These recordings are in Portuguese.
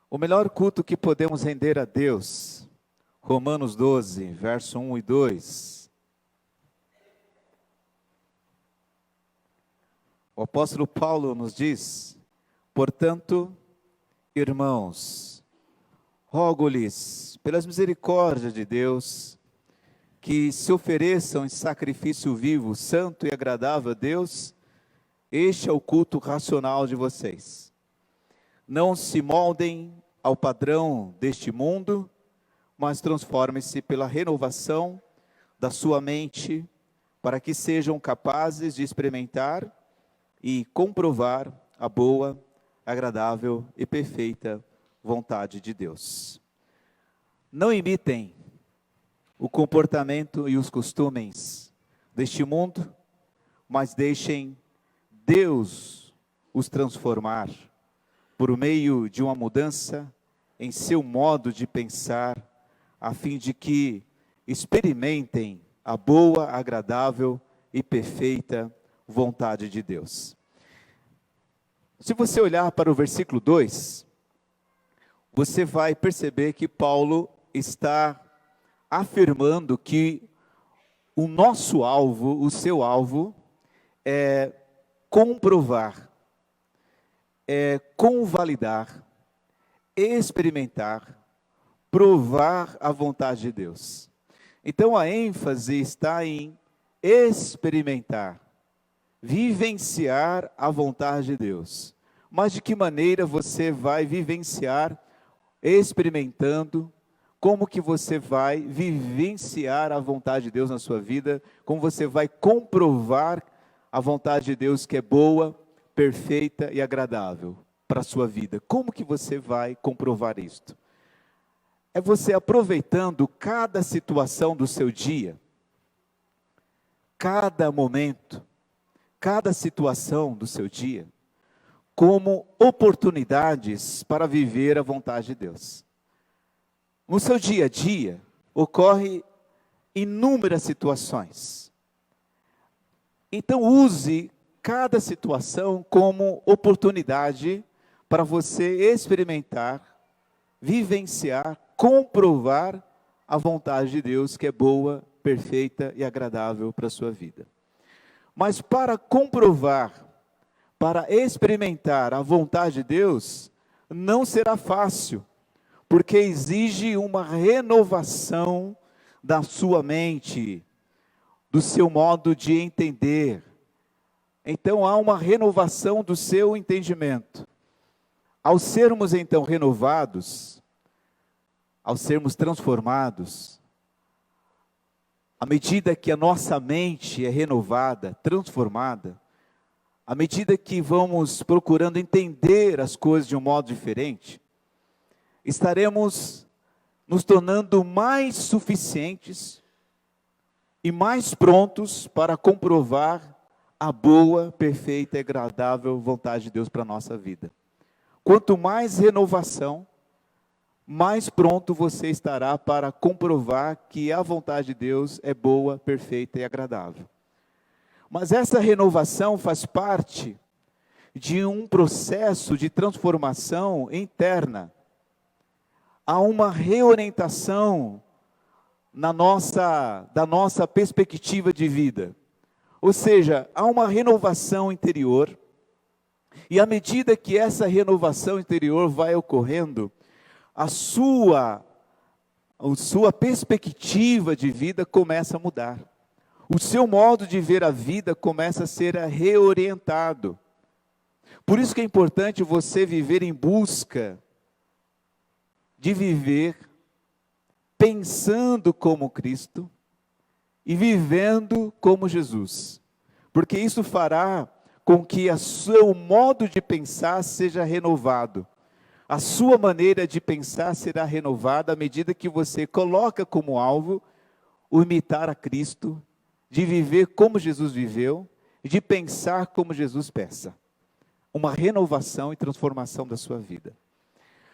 O melhor culto que podemos render a Deus, Romanos 12, verso 1 e 2. O apóstolo Paulo nos diz: portanto, irmãos, rogo-lhes, pelas misericórdias de Deus, que se ofereçam em sacrifício vivo, santo e agradável a Deus, este é o culto racional de vocês. Não se moldem ao padrão deste mundo, mas transformem-se pela renovação da sua mente, para que sejam capazes de experimentar e comprovar a boa, agradável e perfeita vontade de Deus. Não imitem o comportamento e os costumes deste mundo, mas deixem Deus os transformar por meio de uma mudança em seu modo de pensar, a fim de que experimentem a boa, agradável e perfeita vontade de Deus. Se você olhar para o versículo 2, você vai perceber que Paulo está afirmando que o nosso alvo, o seu alvo, é comprovar, é convalidar, experimentar, provar a vontade de Deus. Então a ênfase está em experimentar, vivenciar a vontade de Deus. Mas de que maneira você vai vivenciar, experimentando, como que você vai vivenciar a vontade de Deus na sua vida, como você vai comprovar a vontade de Deus que é boa, perfeita e agradável para a sua vida. Como que você vai comprovar isto? É você aproveitando cada situação do seu dia, cada momento, cada situação do seu dia, como oportunidades para viver a vontade de Deus. No seu dia a dia, ocorre inúmeras situações. Então use cada situação como oportunidade para você experimentar, vivenciar, comprovar a vontade de Deus que é boa, perfeita e agradável para a sua vida. Mas para comprovar, para experimentar a vontade de Deus, não será fácil, porque exige uma renovação da sua mente, do seu modo de entender. Então há uma renovação do seu entendimento. Ao sermos então renovados, ao sermos transformados, à medida que a nossa mente é renovada, transformada, à medida que vamos procurando entender as coisas de um modo diferente, estaremos nos tornando mais suficientes e mais prontos para comprovar a boa, perfeita e agradável vontade de Deus para a nossa vida. Quanto mais renovação, mais pronto você estará para comprovar que a vontade de Deus é boa, perfeita e agradável. Mas essa renovação faz parte de um processo de transformação interna. Há uma reorientação da nossa perspectiva de vida. Ou seja, há uma renovação interior, e à medida que essa renovação interior vai ocorrendo, a sua perspectiva de vida começa a mudar. O seu modo de ver a vida começa a ser reorientado. Por isso que é importante você viver em busca de viver pensando como Cristo e vivendo como Jesus. Porque isso fará com que o seu modo de pensar seja renovado. A sua maneira de pensar será renovada à medida que você coloca como alvo o imitar a Cristo, de viver como Jesus viveu, de pensar como Jesus pensa. Uma renovação e transformação da sua vida.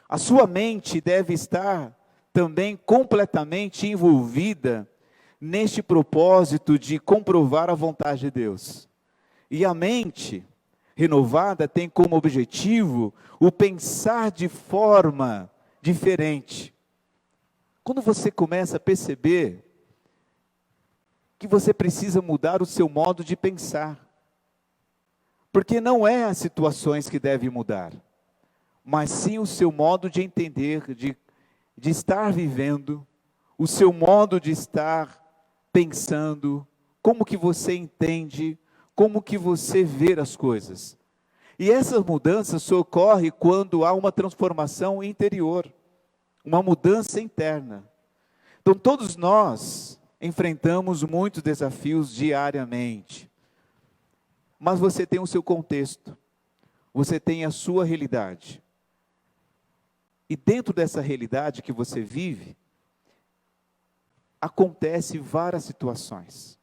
A sua mente deve estar também completamente envolvida neste propósito de comprovar a vontade de Deus. E a mente renovada tem como objetivo o pensar de forma diferente. Quando você começa a perceber que você precisa mudar o seu modo de pensar, porque não é as situações que devem mudar, mas sim o seu modo de entender, de estar vivendo, o seu modo de estar pensando, como que você entende, como que você vê as coisas. E essa mudança só ocorre quando há uma transformação interior, uma mudança interna. Então todos nós enfrentamos muitos desafios diariamente, mas você tem o seu contexto, você tem a sua realidade. E dentro dessa realidade que você vive, acontecem várias situações.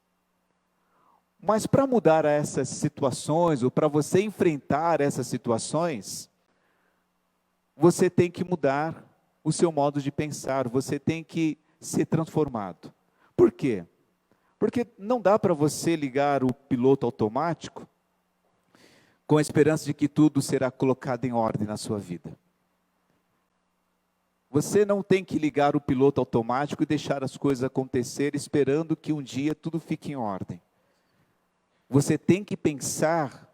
Mas para mudar essas situações, ou para você enfrentar essas situações, você tem que mudar o seu modo de pensar, você tem que ser transformado. Por quê? Porque não dá para você ligar o piloto automático com a esperança de que tudo será colocado em ordem na sua vida. Você não tem que ligar o piloto automático e deixar as coisas acontecer esperando que um dia tudo fique em ordem. Você tem que pensar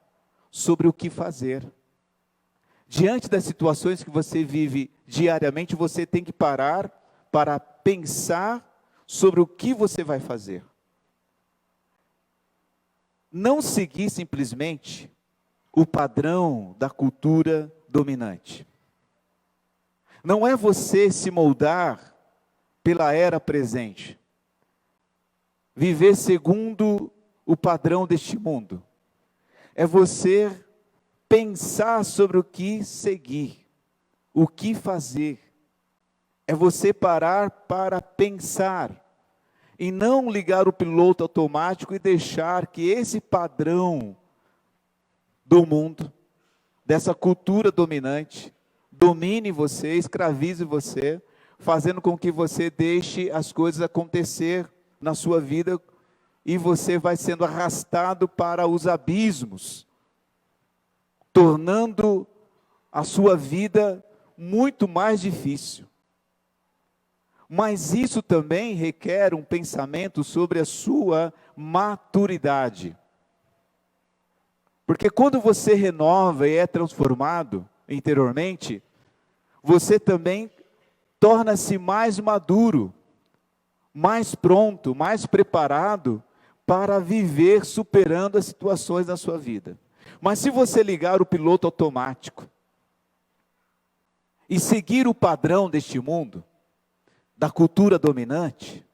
sobre o que fazer. Diante das situações que você vive diariamente, você tem que parar para pensar sobre o que você vai fazer. Não seguir simplesmente o padrão da cultura dominante. Não é você se moldar pela era presente, viver segundo o padrão deste mundo. É você pensar sobre o que seguir, o que fazer. É você parar para pensar e não ligar o piloto automático e deixar que esse padrão do mundo, dessa cultura dominante, domine você, escravize você, fazendo com que você deixe as coisas acontecer na sua vida e você vai sendo arrastado para os abismos, tornando a sua vida muito mais difícil. Mas isso também requer um pensamento sobre a sua maturidade. Porque quando você renova e é transformado interiormente, você também torna-se mais maduro, mais pronto, mais preparado para viver superando as situações da sua vida. Mas se você ligar o piloto automático e seguir o padrão deste mundo, da cultura dominante,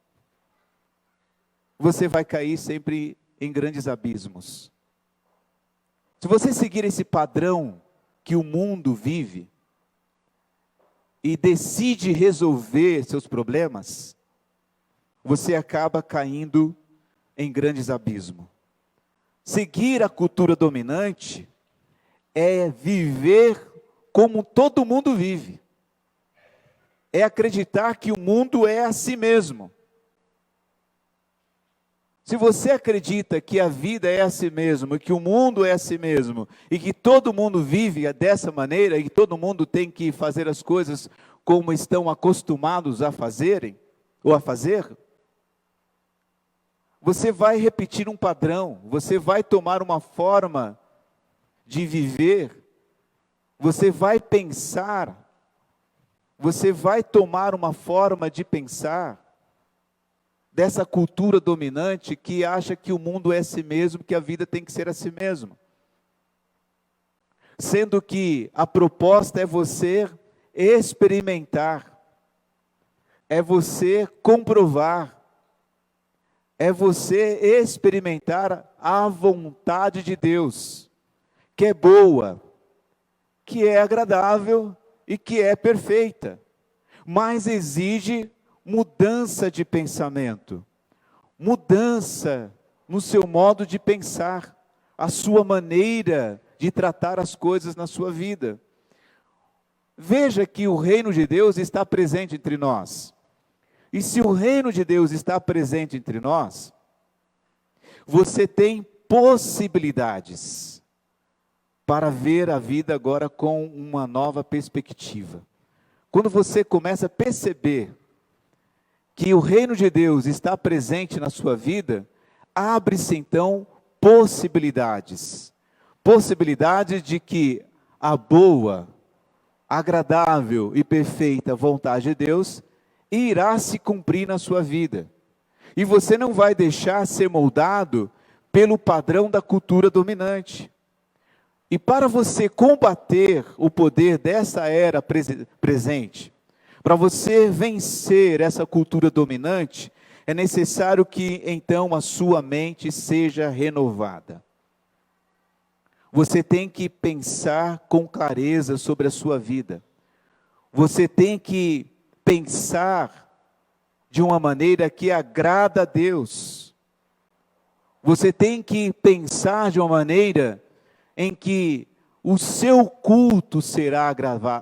você vai cair sempre em grandes abismos. Se você seguir esse padrão que o mundo vive e decide resolver seus problemas, você acaba caindo em grandes abismos. Seguir a cultura dominante é viver como todo mundo vive. É acreditar que o mundo é a si mesmo. Se você acredita que a vida é a si mesmo, que o mundo é a si mesmo, e que todo mundo vive dessa maneira, e que todo mundo tem que fazer as coisas como estão acostumados a fazerem, ou a fazer, você vai repetir um padrão, você vai tomar uma forma de viver, você vai pensar, você vai tomar uma forma de pensar dessa cultura dominante que acha que o mundo é a si mesmo, que a vida tem que ser a si mesmo. Sendo que a proposta é você experimentar, é você comprovar, é você experimentar a vontade de Deus, que é boa, que é agradável e que é perfeita, mas exige mudança de pensamento, mudança no seu modo de pensar, a sua maneira de tratar as coisas na sua vida. Veja que o reino de Deus está presente entre nós. E se o reino de Deus está presente entre nós, você tem possibilidades para ver a vida agora com uma nova perspectiva. Quando você começa a perceber que o reino de Deus está presente na sua vida, abre-se então possibilidades. Possibilidades de que a boa, agradável e perfeita vontade de Deus irá se cumprir na sua vida. E você não vai deixar ser moldado pelo padrão da cultura dominante. E para você combater o poder dessa era presente, para você vencer essa cultura dominante, é necessário que então a sua mente seja renovada. Você tem que pensar com clareza sobre a sua vida. Você tem que pensar de uma maneira que agrada a Deus. Você tem que pensar de uma maneira em que o seu culto será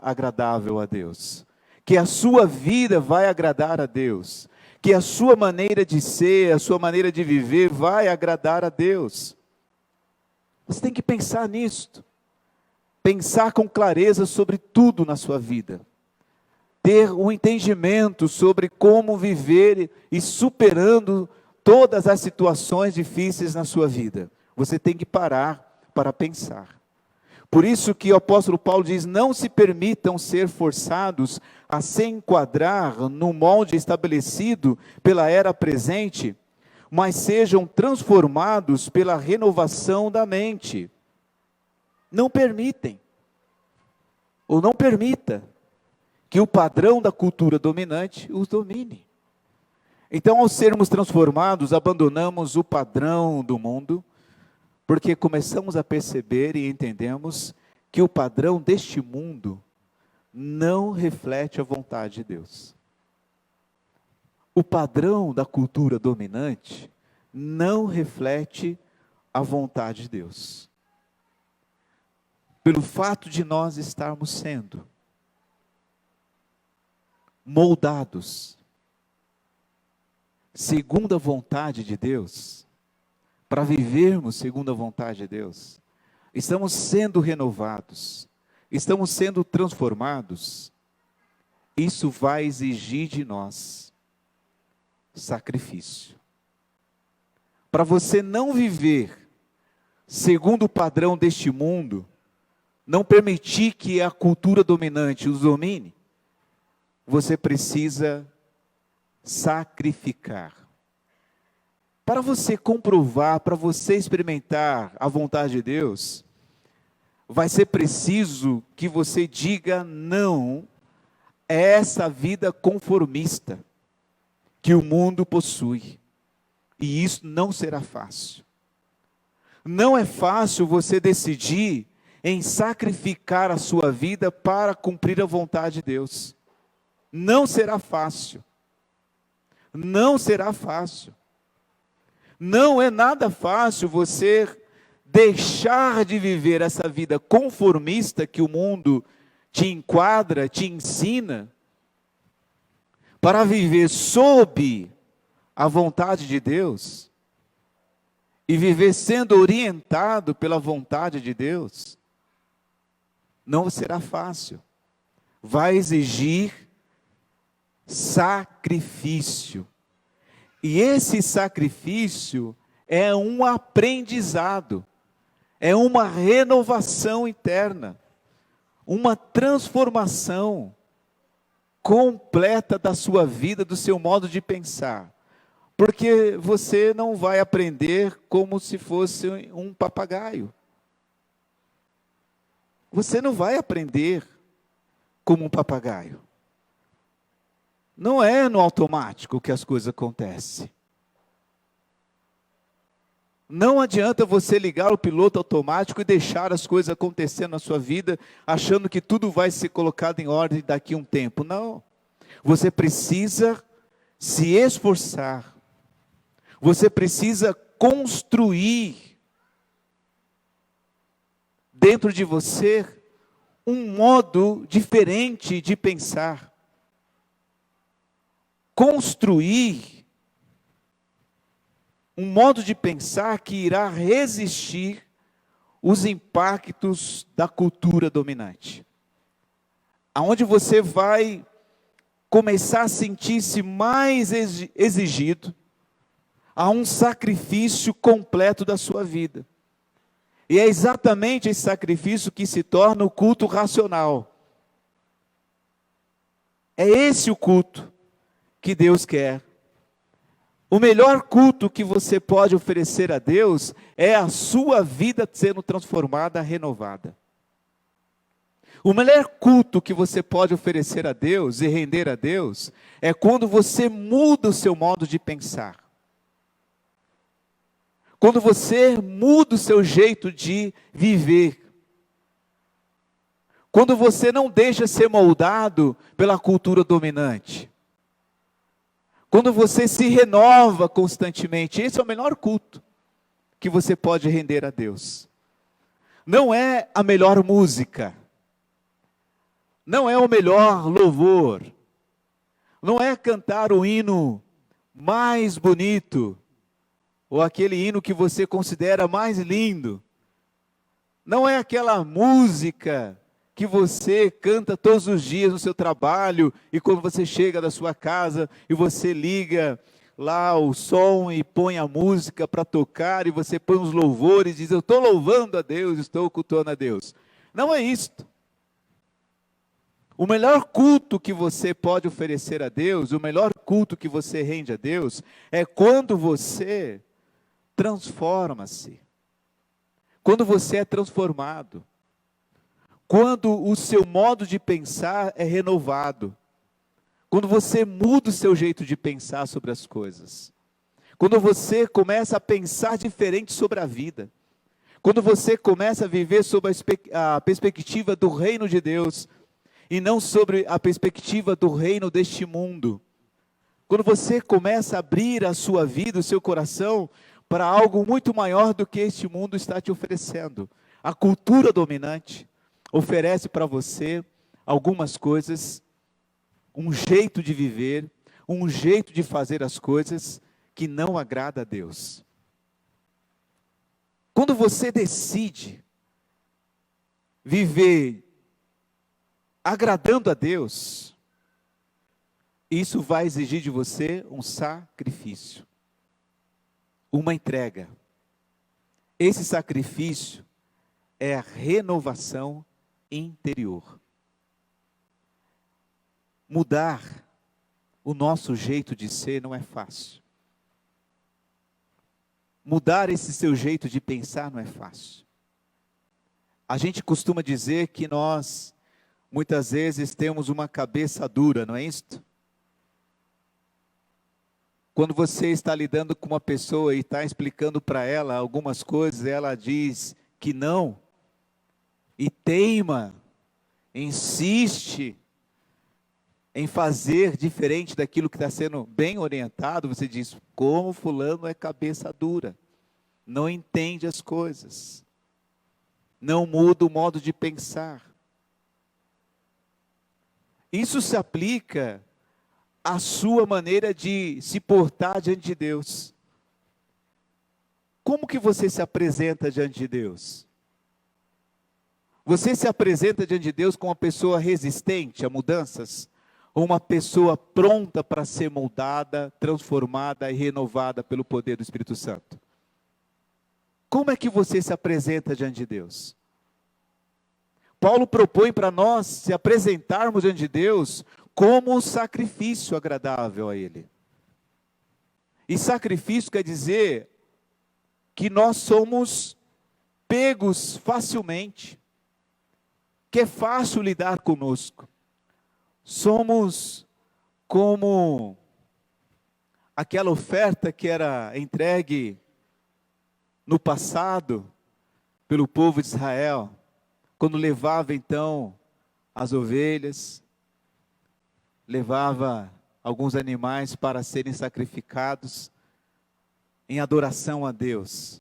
agradável a Deus, que a sua vida vai agradar a Deus, que a sua maneira de ser, a sua maneira de viver vai agradar a Deus. Você tem que pensar nisto, pensar com clareza sobre tudo na sua vida, ter um entendimento sobre como viver e superando todas as situações difíceis na sua vida. Você tem que parar para pensar. Por isso que o apóstolo Paulo diz: não se permitam ser forçados a se enquadrar no molde estabelecido pela era presente, mas sejam transformados pela renovação da mente. Não permitem, ou não permita, que o padrão da cultura dominante os domine. Então, ao sermos transformados, abandonamos o padrão do mundo, porque começamos a perceber e entendemos que o padrão deste mundo não reflete a vontade de Deus. O padrão da cultura dominante não reflete a vontade de Deus. Pelo fato de nós estarmos sendo moldados segundo a vontade de Deus, para vivermos segundo a vontade de Deus, estamos sendo renovados, estamos sendo transformados. Isso vai exigir de nós sacrifício. Para você não viver segundo o padrão deste mundo, não permitir que a cultura dominante os domine, você precisa sacrificar. Para você comprovar, para você experimentar a vontade de Deus, vai ser preciso que você diga não a essa vida conformista que o mundo possui. E isso não será fácil. Não é fácil você decidir em sacrificar a sua vida para cumprir a vontade de Deus. Não será fácil. Não será fácil. Não é nada fácil você deixar de viver essa vida conformista que o mundo te enquadra, te ensina, para viver sob a vontade de Deus e viver sendo orientado pela vontade de Deus. Não será fácil. Vai exigir sacrifício. E esse sacrifício é um aprendizado, é uma renovação interna, uma transformação completa da sua vida, do seu modo de pensar. Porque você não vai aprender como se fosse um papagaio. Você não vai aprender como um papagaio. Não é no automático que as coisas acontecem. Não adianta você ligar o piloto automático e deixar as coisas acontecendo na sua vida, achando que tudo vai ser colocado em ordem daqui a um tempo. Não. Você precisa se esforçar. Você precisa construir dentro de você um modo diferente de pensar. Construir um modo de pensar que irá resistir os impactos da cultura dominante. Aonde você vai começar a sentir-se mais exigido a um sacrifício completo da sua vida. E é exatamente esse sacrifício que se torna o culto racional. É esse o culto que Deus quer. O melhor culto que você pode oferecer a Deus é a sua vida sendo transformada, renovada. O melhor culto que você pode oferecer a Deus e render a Deus é quando você muda o seu modo de pensar. Quando você muda o seu jeito de viver. Quando você não deixa ser moldado pela cultura dominante. Quando você se renova constantemente, esse é o melhor culto que você pode render a Deus. Não é a melhor música, não é o melhor louvor, não é cantar o hino mais bonito, ou aquele hino que você considera mais lindo, não é aquela música que você canta todos os dias no seu trabalho, e quando você chega da sua casa, e você liga lá o som e põe a música para tocar, e você põe os louvores, e diz, eu estou louvando a Deus, estou cultuando a Deus. Não é isto. O melhor culto que você pode oferecer a Deus, o melhor culto que você rende a Deus, é quando você transforma-se. Quando você é transformado. Quando o seu modo de pensar é renovado. Quando você muda o seu jeito de pensar sobre as coisas. Quando você começa a pensar diferente sobre a vida. Quando você começa a viver sob a perspectiva do reino de Deus. E não sobre a perspectiva do reino deste mundo. Quando você começa a abrir a sua vida, o seu coração, para algo muito maior do que este mundo está te oferecendo. A cultura dominante oferece para você algumas coisas, um jeito de viver, um jeito de fazer as coisas que não agrada a Deus. Quando você decide viver agradando a Deus, isso vai exigir de você um sacrifício, uma entrega. Esse sacrifício é a renovação interior. Mudar o nosso jeito de ser não é fácil. Mudar esse seu jeito de pensar não é fácil. A gente costuma dizer que nós, muitas vezes, temos uma cabeça dura, não é isto? Quando você está lidando com uma pessoa e está explicando para ela algumas coisas, ela diz que não, e teima, insiste em fazer diferente daquilo que está sendo bem orientado, você diz, como fulano é cabeça dura, não entende as coisas, não muda o modo de pensar. Isso se aplica à sua maneira de se portar diante de Deus. Como que você se apresenta diante de Deus? Você se apresenta diante de Deus como uma pessoa resistente a mudanças? Ou uma pessoa pronta para ser moldada, transformada e renovada pelo poder do Espírito Santo? Como é que você se apresenta diante de Deus? Paulo propõe para nós se apresentarmos diante de Deus como um sacrifício agradável a Ele. E sacrifício quer dizer que nós somos pegos facilmente, que é fácil lidar conosco. Somos como aquela oferta que era entregue no passado pelo povo de Israel, quando levava então as ovelhas, levava alguns animais para serem sacrificados em adoração a Deus.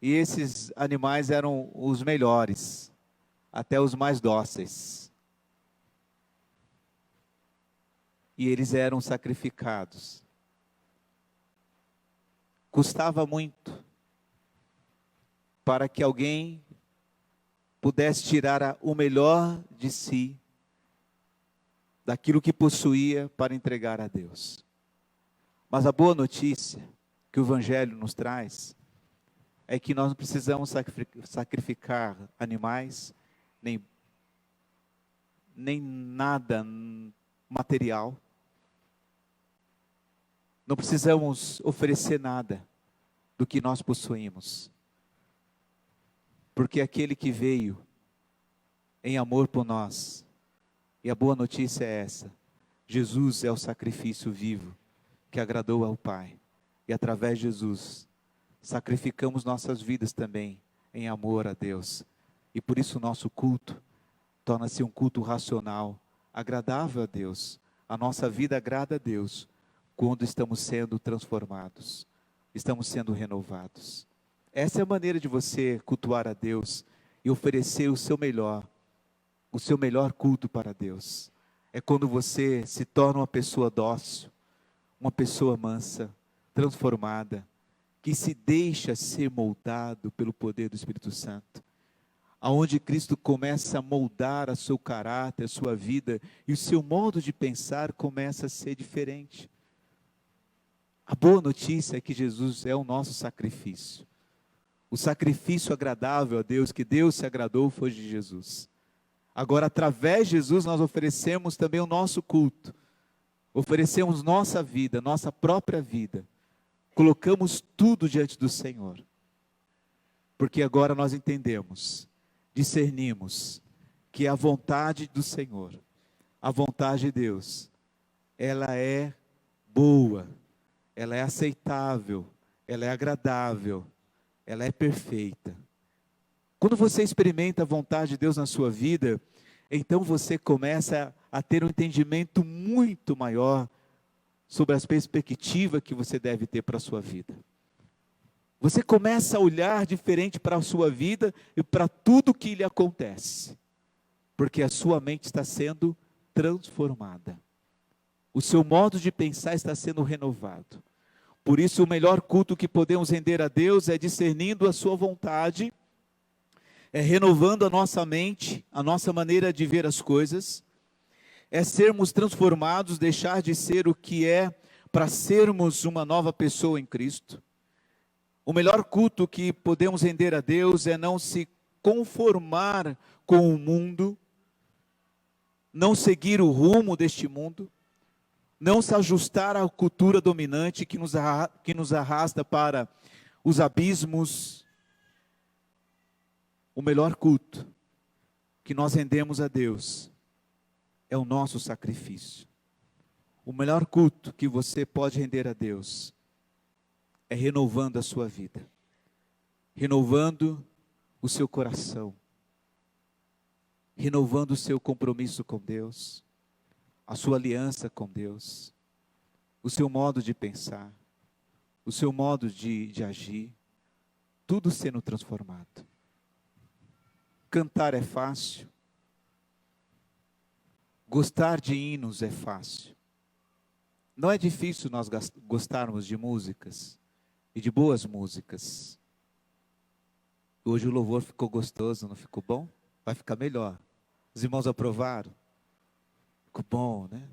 E esses animais eram os melhores, até os mais dóceis. E eles eram sacrificados. Custava muito. para que alguém pudesse tirar o melhor de si, daquilo que possuía, para entregar a Deus. Mas a boa notícia que o Evangelho nos traz é que nós não precisamos sacrificar animais, nem nada material. Não precisamos oferecer nada do que nós possuímos. Porque aquele que veio em amor por nós, e a boa notícia é essa: Jesus é o sacrifício vivo que agradou ao Pai. E através de Jesus, sacrificamos nossas vidas também em amor a Deus. E por isso o nosso culto torna-se um culto racional, agradável a Deus. A nossa vida agrada a Deus quando estamos sendo transformados, estamos sendo renovados. Essa é a maneira de você cultuar a Deus e oferecer o seu melhor culto para Deus. É quando você se torna uma pessoa dócil, uma pessoa mansa, transformada, que se deixa ser moldado pelo poder do Espírito Santo. Aonde Cristo começa a moldar o seu caráter, a sua vida, e o seu modo de pensar começa a ser diferente. A boa notícia é que Jesus é o nosso sacrifício. O sacrifício agradável a Deus, que Deus se agradou, foi de Jesus. Agora, através de Jesus, nós oferecemos também o nosso culto. Oferecemos nossa vida, nossa própria vida. Colocamos tudo diante do Senhor. Porque agora nós entendemos, discernimos, que a vontade do Senhor, a vontade de Deus, ela é boa, ela é aceitável, ela é agradável, ela é perfeita. Quando você experimenta a vontade de Deus na sua vida, então você começa a ter um entendimento muito maior sobre as perspectivas que você deve ter para a sua vida. Você começa a olhar diferente para a sua vida e para tudo que lhe acontece, porque a sua mente está sendo transformada. O seu modo de pensar está sendo renovado. Por isso, o melhor culto que podemos render a Deus é discernindo a sua vontade, é renovando a nossa mente, a nossa maneira de ver as coisas, é sermos transformados, deixar de ser o que é, para sermos uma nova pessoa em Cristo. O melhor culto que podemos render a Deus é não se conformar com o mundo, não seguir o rumo deste mundo, não se ajustar à cultura dominante que nos arrasta para os abismos. O melhor culto que nós rendemos a Deus é o nosso sacrifício. O melhor culto que você pode render a Deus é renovando a sua vida, renovando o seu coração, renovando o seu compromisso com Deus, a sua aliança com Deus, o seu modo de pensar, o seu modo de agir, tudo sendo transformado. Cantar é fácil, gostar de hinos é fácil. Não é difícil nós gostarmos de músicas e de boas músicas. Hoje o louvor ficou gostoso, não ficou bom? Vai ficar melhor. Os irmãos aprovaram? Ficou bom, né?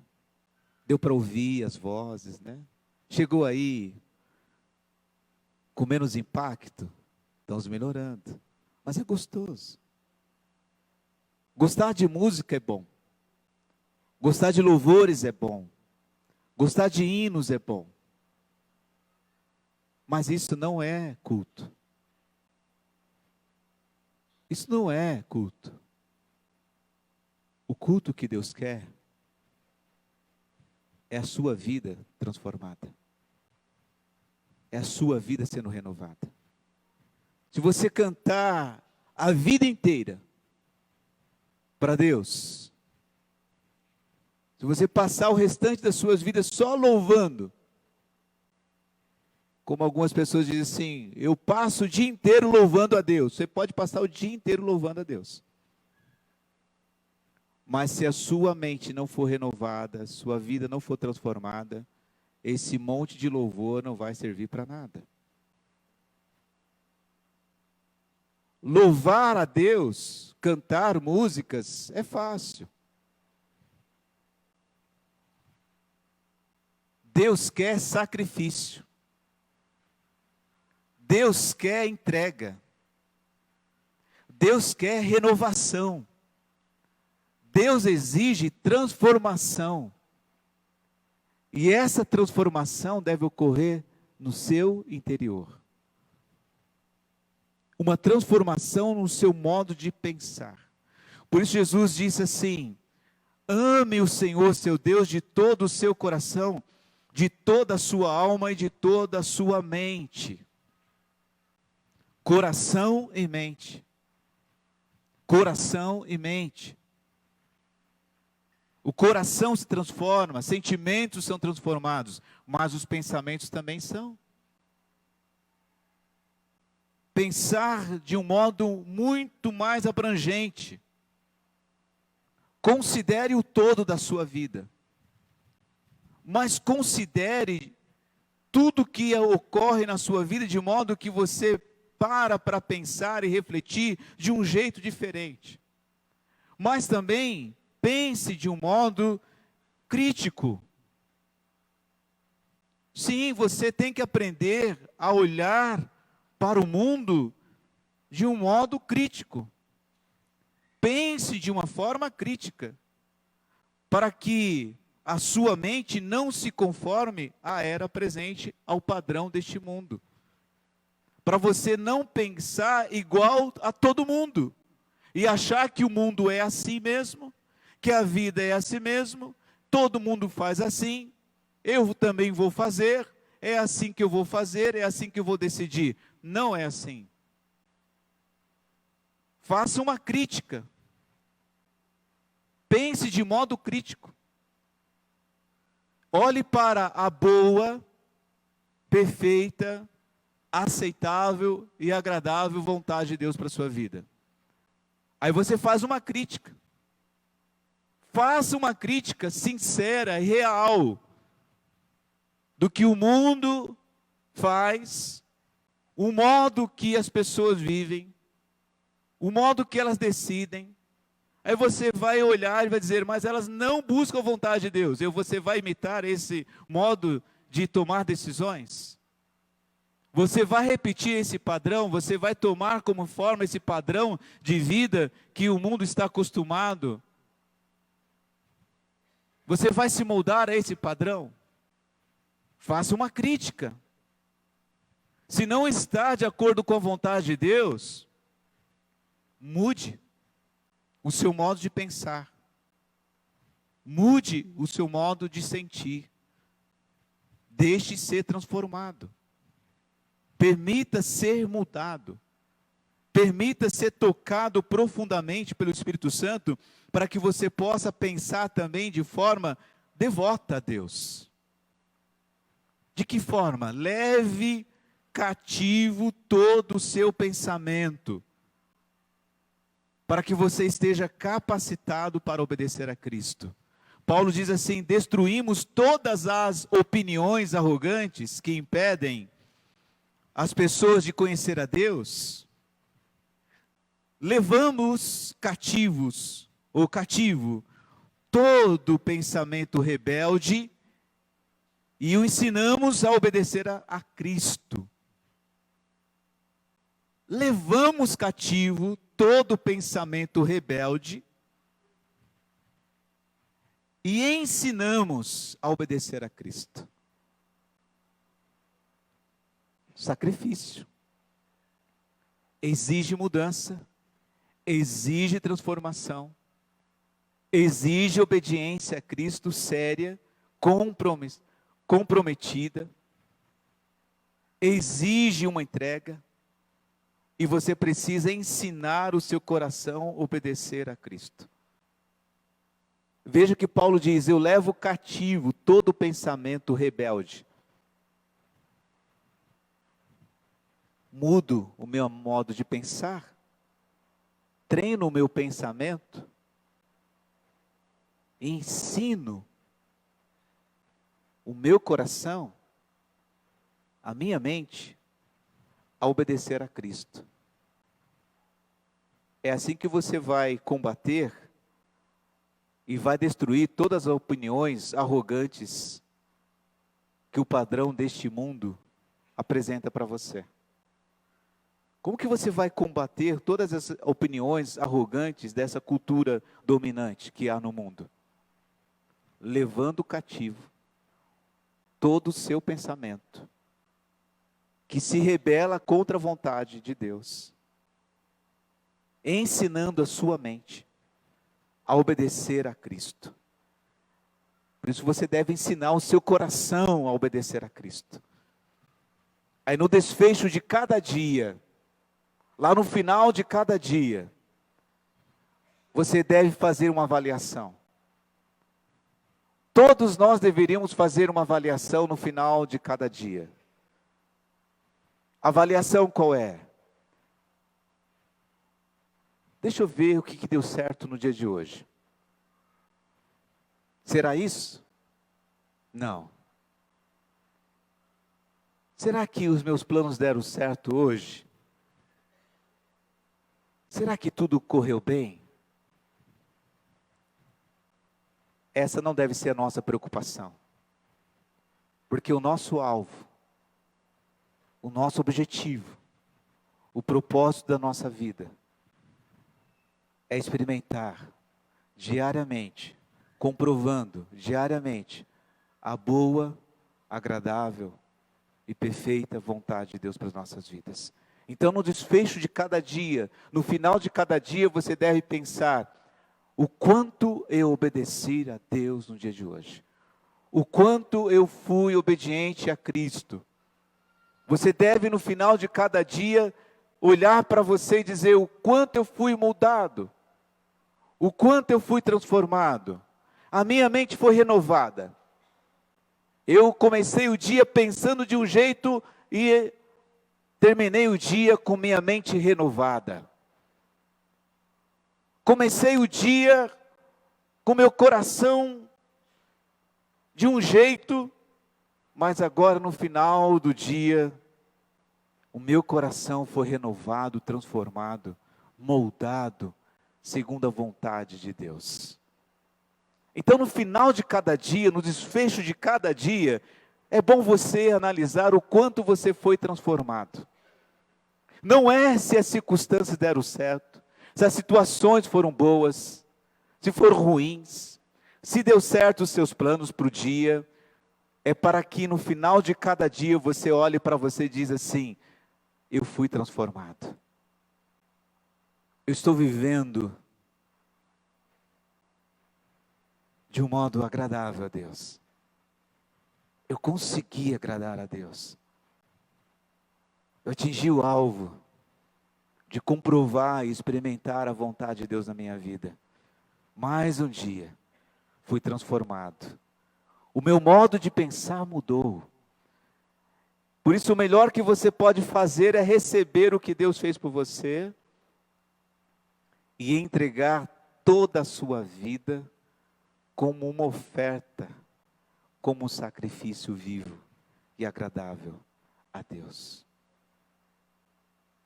Deu para ouvir as vozes, né? Chegou aí com menos impacto? Estamos melhorando. Mas é gostoso. Gostar de música é bom. Gostar de louvores é bom. Gostar de hinos é bom. Mas isso não é culto. Isso não é culto. O culto que Deus quer é a sua vida transformada. É a sua vida sendo renovada. Se você cantar a vida inteira para Deus, se você passar o restante das suas vidas só louvando, como algumas pessoas dizem assim, eu passo o dia inteiro louvando a Deus. Você pode passar o dia inteiro louvando a Deus. Mas se a sua mente não for renovada, sua vida não for transformada, esse monte de louvor não vai servir para nada. Louvar a Deus, cantar músicas, é fácil. Deus quer sacrifício. Deus quer entrega. Deus quer renovação. Deus exige transformação. E essa transformação deve ocorrer no seu interior. Uma transformação no seu modo de pensar. Por isso Jesus disse assim: ame o Senhor seu Deus de todo o seu coração, de toda a sua alma e de toda a sua mente. Coração e mente. Coração e mente. O coração se transforma, sentimentos são transformados, mas os pensamentos também são. Pensar de um modo muito mais abrangente. Considere o todo da sua vida. Mas considere tudo que ocorre na sua vida de modo que você para pensar e refletir de um jeito diferente. Mas também pense de um modo crítico. Sim, você tem que aprender a olhar para o mundo de um modo crítico. Pense de uma forma crítica, para que a sua mente não se conforme à era presente, ao padrão deste mundo. Para você não pensar igual a todo mundo, e achar que o mundo é assim mesmo, que a vida é assim mesmo, todo mundo faz assim, eu também vou fazer, é assim que eu vou fazer, é assim que eu vou decidir. Não é assim. Faça uma crítica. Pense de modo crítico. Olhe para a boa, perfeita, aceitável e agradável vontade de Deus para a sua vida. Aí você faz uma crítica. Faça uma crítica sincera e real do que o mundo faz, o modo que as pessoas vivem, o modo que elas decidem. Aí você vai olhar e vai dizer, mas elas não buscam a vontade de Deus. E você vai imitar esse modo de tomar decisões? Você vai repetir esse padrão? Você vai tomar como forma esse padrão de vida que o mundo está acostumado? Você vai se moldar a esse padrão? Faça uma crítica. Se não está de acordo com a vontade de Deus, mude o seu modo de pensar. Mude o seu modo de sentir. Deixe ser transformado. Permita ser mudado. Permita ser tocado profundamente pelo Espírito Santo, para que você possa pensar também de forma devota a Deus. De que forma? Leve cativo todo o seu pensamento, para que você esteja capacitado para obedecer a Cristo. Paulo diz assim: destruímos todas as opiniões arrogantes que impedem as pessoas de conhecer a Deus. Levamos cativos, ou cativo, todo pensamento rebelde e o ensinamos a obedecer a Cristo. Levamos cativo todo pensamento rebelde e ensinamos a obedecer a Cristo. Sacrifício. Exige mudança, exige transformação, exige obediência a Cristo séria, comprometida, exige uma entrega, e você precisa ensinar o seu coração a obedecer a Cristo. Veja que Paulo diz: eu levo cativo todo pensamento rebelde. Mudo o meu modo de pensar, treino o meu pensamento, ensino o meu coração, a minha mente, a obedecer a Cristo. É assim que você vai combater e vai destruir todas as opiniões arrogantes que o padrão deste mundo apresenta para você. Como que você vai combater todas as opiniões arrogantes dessa cultura dominante que há no mundo? Levando cativo todo o seu pensamento, que se rebela contra a vontade de Deus, ensinando a sua mente a obedecer a Cristo. Por isso você deve ensinar o seu coração a obedecer a Cristo. Aí no desfecho de cada dia, lá no final de cada dia, você deve fazer uma avaliação. Todos nós deveríamos fazer uma avaliação no final de cada dia. Avaliação qual é? Deixa eu ver o que deu certo no dia de hoje. Será isso? Não. Será que os meus planos deram certo hoje? Será que tudo correu bem? Essa não deve ser a nossa preocupação. Porque o nosso alvo, o nosso objetivo, o propósito da nossa vida é experimentar diariamente, comprovando diariamente a boa, agradável e perfeita vontade de Deus para as nossas vidas. Então, no desfecho de cada dia, no final de cada dia, você deve pensar: o quanto eu obedeci a Deus no dia de hoje, o quanto eu fui obediente a Cristo. Você deve, no final de cada dia, olhar para você e dizer: o quanto eu fui moldado, o quanto eu fui transformado, a minha mente foi renovada. Eu comecei o dia pensando de um jeito e terminei o dia com minha mente renovada. Comecei o dia com meu coração de um jeito, mas agora no final do dia, o meu coração foi renovado, transformado, moldado, segundo a vontade de Deus. Então, no final de cada dia, no desfecho de cada dia, é bom você analisar o quanto você foi transformado. Não é se as circunstâncias deram certo, se as situações foram boas, se foram ruins, se deu certo os seus planos para o dia. É para que no final de cada dia você olhe para você e diz assim: eu fui transformado. Eu estou vivendo de um modo agradável a Deus. Eu consegui agradar a Deus. Eu atingi o alvo de comprovar e experimentar a vontade de Deus na minha vida. Mais um dia, fui transformado. O meu modo de pensar mudou. Por isso, o melhor que você pode fazer é receber o que Deus fez por você e entregar toda a sua vida como uma oferta, como um sacrifício vivo e agradável a Deus.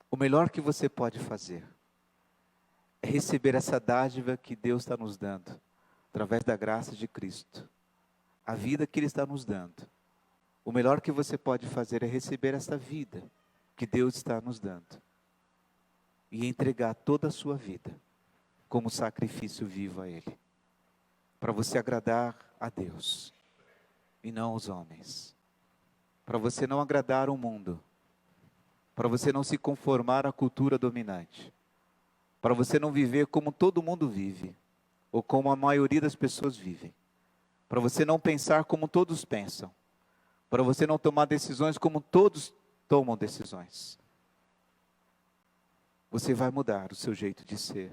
O melhor que você pode fazer é receber essa dádiva que Deus está nos dando, através da graça de Cristo, a vida que Ele está nos dando. O melhor que você pode fazer é receber essa vida que Deus está nos dando e entregar toda a sua vida como sacrifício vivo a Ele, para você agradar a Deus e não os homens, para você não agradar o mundo, para você não se conformar à cultura dominante, para você não viver como todo mundo vive, ou como a maioria das pessoas vivem, para você não pensar como todos pensam, para você não tomar decisões como todos tomam decisões. Você vai mudar o seu jeito de ser,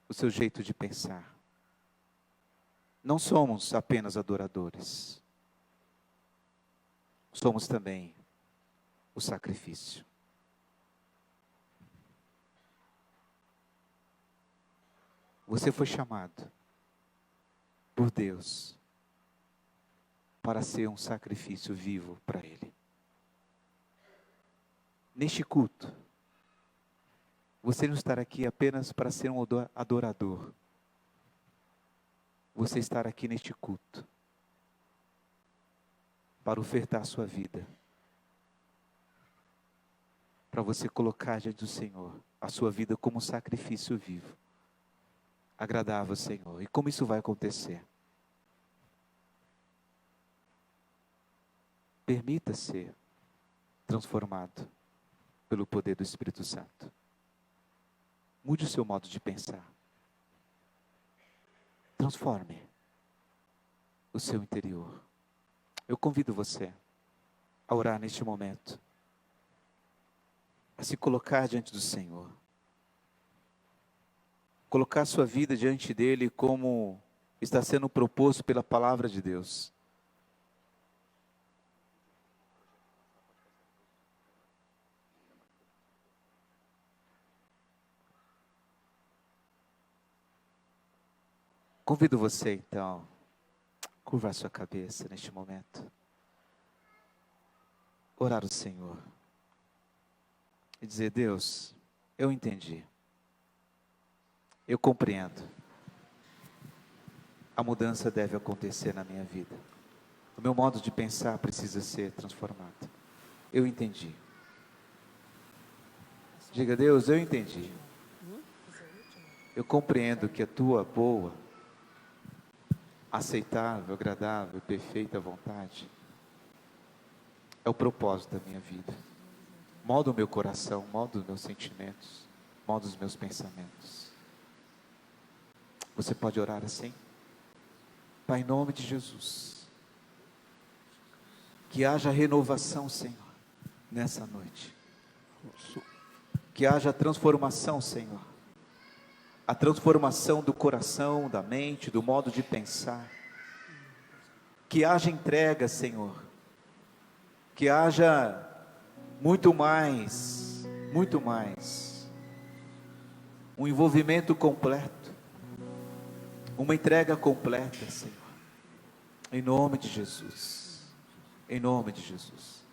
o seu jeito de pensar. Não somos apenas adoradores, somos também o sacrifício. Você foi chamado por Deus para ser um sacrifício vivo para Ele. Neste culto, Você não estar aqui apenas para ser um adorador. Você estar aqui neste culto para ofertar a sua vida, para você colocar diante do Senhor a sua vida como um sacrifício vivo, agradável ao Senhor. E como isso vai acontecer? Permita ser transformado pelo poder do Espírito Santo. Mude o seu modo de pensar. Transforme o seu interior. Eu convido você a orar neste momento, a se colocar diante do Senhor, colocar sua vida diante dele como está sendo proposto pela palavra de Deus. Convido você então, curvar sua cabeça neste momento, orar ao Senhor e dizer: Deus, eu entendi, eu compreendo, a mudança deve acontecer na minha vida, o meu modo de pensar precisa ser transformado, eu entendi. Diga: Deus, eu entendi, eu compreendo que a tua boa, aceitável, agradável e perfeita vontade é o propósito da minha vida. Molda o meu coração, molda os meus sentimentos, molda os meus pensamentos. Você pode orar assim? Pai, em nome de Jesus, que haja renovação, Senhor, nessa noite. Que haja transformação, Senhor. A transformação do coração, da mente, do modo de pensar. Que haja entrega, Senhor. Que haja muito mais, um envolvimento completo, uma entrega completa, Senhor, em nome de Jesus, em nome de Jesus.